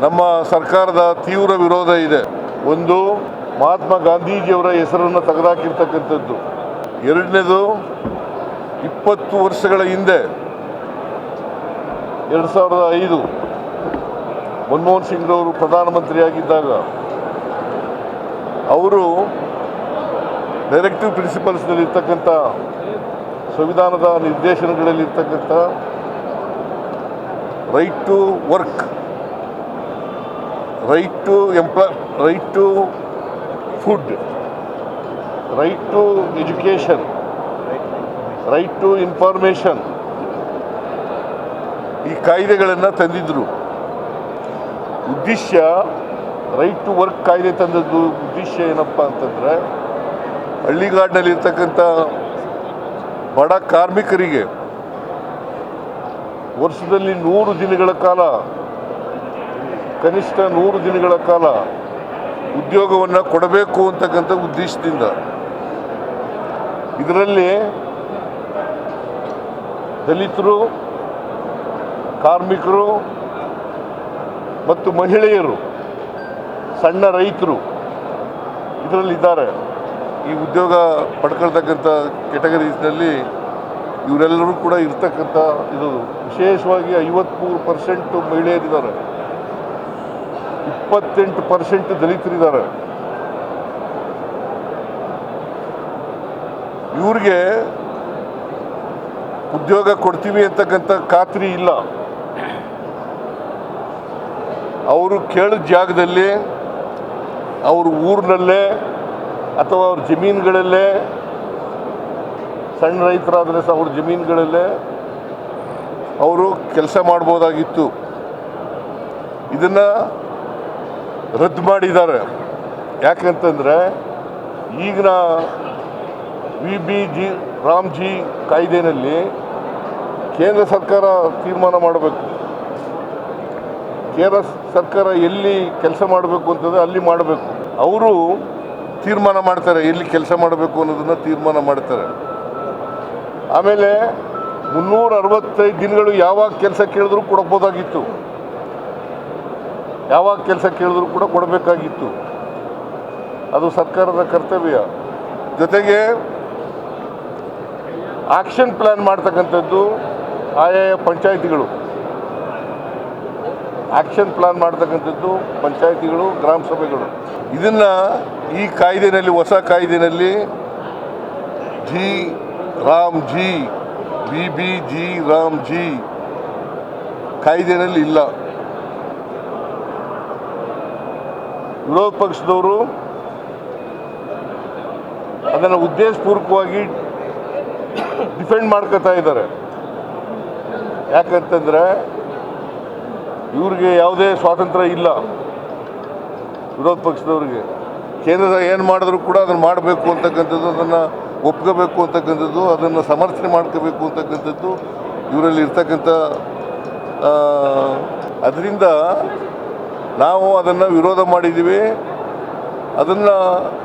ನಮ್ಮ ಸರ್ಕಾರದ ತೀವ್ರ ವಿರೋಧ ಇದೆ. ಒಂದು, ಮಹಾತ್ಮ ಗಾಂಧೀಜಿಯವರ ಹೆಸರನ್ನು ತೆಗೆದುಹಾಕಿರ್ತಕ್ಕಂಥದ್ದು. ಎರಡನೇದು, 20 ವರ್ಷಗಳ ಹಿಂದೆ 2005 ಮನಮೋಹನ್ ಸಿಂಗ್ ಅವರು ಪ್ರಧಾನಮಂತ್ರಿಯಾಗಿದ್ದಾಗ ಅವರು ಡೈರೆಕ್ಟಿವ್ ಪ್ರಿನ್ಸಿಪಲ್ಸ್ನಲ್ಲಿರ್ತಕ್ಕಂಥ ಸಂವಿಧಾನದ ನಿರ್ದೇಶನಗಳಲ್ಲಿರ್ತಕ್ಕಂಥ right to work, right to food, right to education, right to information, ಈ ಕಾಯ್ದೆಗಳನ್ನು ತಂದಿದ್ದರು. ಉದ್ದೇಶ ರೈಟ್ ಟು ವರ್ಕ್ ಕಾಯ್ದೆ ತಂದದ್ದು ಉದ್ದೇಶ ಏನಪ್ಪ ಅಂತಂದರೆ, ಹಳ್ಳಿಗಾಡಿನಲ್ಲಿರ್ತಕ್ಕಂಥ ಬಡ ಕಾರ್ಮಿಕರಿಗೆ ವರ್ಷದಲ್ಲಿ 100 ದಿನಗಳ ಕಾಲ, ಕನಿಷ್ಠ 100 ದಿನಗಳ ಕಾಲ ಉದ್ಯೋಗವನ್ನು ಕೊಡಬೇಕು ಅಂತಕ್ಕಂಥ ಉದ್ದೇಶದಿಂದ. ಇದರಲ್ಲಿ ದಲಿತರು, ಕಾರ್ಮಿಕರು ಮತ್ತು ಮಹಿಳೆಯರು, ಸಣ್ಣ ರೈತರು ಇದರಲ್ಲಿದ್ದಾರೆ. ಈ ಉದ್ಯೋಗ ಪಡ್ಕೊಳ್ತಕ್ಕಂಥ ಕೆಟಗರೀಸ್ನಲ್ಲಿ ಇವರೆಲ್ಲರೂ ಕೂಡ ಇರ್ತಕ್ಕಂಥ ಇದು. ವಿಶೇಷವಾಗಿ 53% ಮಹಿಳೆಯರಿದ್ದಾರೆ, 28% ದಲಿತರಿದ್ದಾರೆ. ಇವ್ರಿಗೆ ಉದ್ಯೋಗ ಕೊಡ್ತೀವಿ ಅಂತಕ್ಕಂಥ ಖಾತ್ರಿ ಇಲ್ಲ. ಅವರು ಕೇಳಿದ ಜಾಗದಲ್ಲಿ, ಅವ್ರ ಊರಿನಲ್ಲೇ ಅಥವಾ ಅವ್ರ ಜಮೀನುಗಳಲ್ಲೇ, ಸಣ್ಣ ರೈತರಾದರೆ ಅವ್ರ ಜಮೀನುಗಳಲ್ಲೇ ಅವರು ಕೆಲಸ ಮಾಡ್ಬೋದಾಗಿತ್ತು. ಇದನ್ನು ರದ್ದು ಮಾಡಿದ್ದಾರೆ. ಯಾಕಂತಂದರೆ ಈಗಿನ VBG ರಾಮ್ಜಿ ಕಾಯ್ದೆನಲ್ಲಿ ಕೇಂದ್ರ ಸರ್ಕಾರ ತೀರ್ಮಾನ ಮಾಡಬೇಕು. ಕೇಂದ್ರ ಸರ್ಕಾರ ಎಲ್ಲಿ ಕೆಲಸ ಮಾಡಬೇಕು ಅಂತಂದರೆ ಅಲ್ಲಿ ಮಾಡಬೇಕು. ಅವರು ತೀರ್ಮಾನ ಮಾಡ್ತಾರೆ ಎಲ್ಲಿ ಕೆಲಸ ಮಾಡಬೇಕು ಅನ್ನೋದನ್ನು ತೀರ್ಮಾನ ಮಾಡ್ತಾರೆ. ಆಮೇಲೆ 365 ದಿನಗಳು ಯಾವಾಗ ಕೆಲಸ ಕೇಳಿದ್ರು ಕೊಡಬಹುದಾಗಿತ್ತು, ಯಾವಾಗ ಕೆಲಸ ಕೇಳಿದ್ರು ಕೂಡ ಕೊಡಬೇಕಾಗಿತ್ತು. ಅದು ಸರ್ಕಾರದ ಕರ್ತವ್ಯ. ಜೊತೆಗೆ ಆಕ್ಷನ್ ಪ್ಲ್ಯಾನ್ ಮಾಡ್ತಕ್ಕಂಥದ್ದು ಆಯಾಯ ಪಂಚಾಯಿತಿಗಳು, ಆಕ್ಷನ್ ಪ್ಲ್ಯಾನ್ ಮಾಡ್ತಕ್ಕಂಥದ್ದು ಪಂಚಾಯಿತಿಗಳು, ಗ್ರಾಮ ಸಭೆಗಳು. ಇದನ್ನು ಈ ಕಾಯ್ದೆನಲ್ಲಿ, ಹೊಸ ಕಾಯ್ದೆನಲ್ಲಿ ರಾಮ್ಜಿ VBG ರಾಮ್ಜಿ ಕಾಯ್ದೆನಲ್ಲಿ ಇಲ್ಲ. ವಿರೋಧ ಪಕ್ಷದವರು ಅದನ್ನು ಉದ್ದೇಶಪೂರ್ವಕವಾಗಿ ಡಿಫೆಂಡ್ ಮಾಡ್ಕೊತಾ ಇದ್ದಾರೆ. ಯಾಕಂತಂದರೆ ಇವ್ರಿಗೆ ಯಾವುದೇ ಸ್ವಾತಂತ್ರ್ಯ ಇಲ್ಲ. ವಿರೋಧ ಪಕ್ಷದವ್ರಿಗೆ ಕೇಂದ್ರ ಏನು ಮಾಡಿದ್ರು ಕೂಡ ಅದನ್ನು ಮಾಡಬೇಕು ಅಂತಕ್ಕಂಥದ್ದು, ಅದನ್ನು ಒಪ್ಕೋಬೇಕು ಅಂತಕ್ಕಂಥದ್ದು, ಅದನ್ನು ಸಮರ್ಥನೆ ಮಾಡ್ಕೋಬೇಕು ಅಂತಕ್ಕಂಥದ್ದು ಇವರಲ್ಲಿ ಇರ್ತಕ್ಕಂಥ. ಅದರಿಂದ ನಾವು ಅದನ್ನು ವಿರೋಧ ಮಾಡಿದ್ದೀವಿ. ಅದನ್ನು